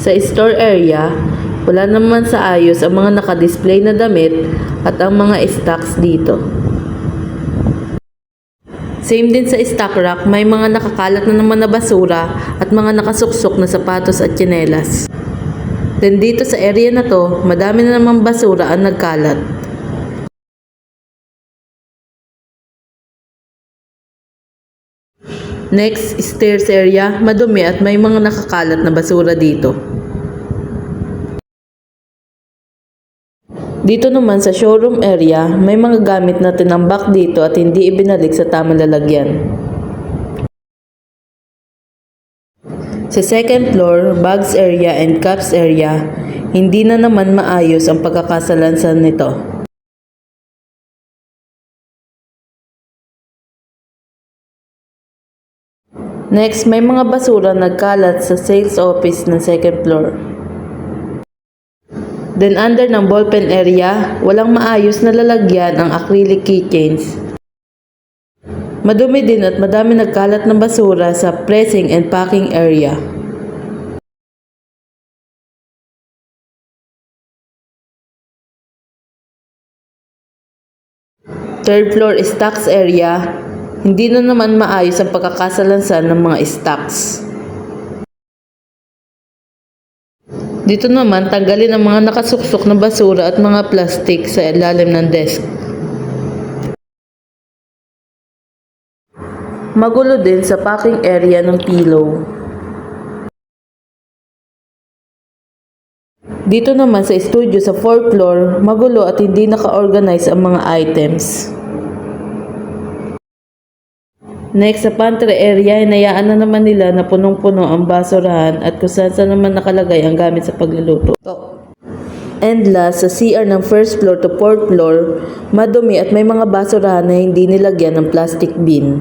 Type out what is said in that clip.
Sa store area, wala naman sa ayos ang mga nakadisplay na damit at ang mga stocks dito. Same din sa stock rack, may mga nakakalat na naman na basura at mga nakasuksok na sapatos at tsinelas. Then dito sa area na to, madami na naman basura ang nagkalat. Next, stairs area, madumi at may mga nakakalat na basura dito. Dito naman sa showroom area, may mga gamit na tinambak dito at hindi ibinalik sa tamang lalagyan. Sa second floor, bags area and cups area, hindi na naman maayos ang pagkakasalansan nito. Next, may mga basura nagkalat sa sales office ng second floor. Then under ng ballpen area, walang maayos na lalagyan ang acrylic keychains. Madumi din at madami nagkalat ng basura sa pressing and packing area. Third floor stocks area, hindi na naman maayos ang pagkakasalansan ng mga stocks. Dito naman, tanggalin ang mga nakasuksok na basura at mga plastic sa ilalim ng desk. Magulo din sa packing area ng pillow. Dito naman sa studio sa 4th floor, magulo at hindi naka-organize ang mga items. Next, sa pantry area, hinayaan na naman nila na punong-puno ang basurahan at kung saan naman nakalagay ang gamit sa pagluluto. And last, sa CR ng 1st floor to 4th floor, madumi at may mga basurahan na hindi nilagyan ng plastic bin.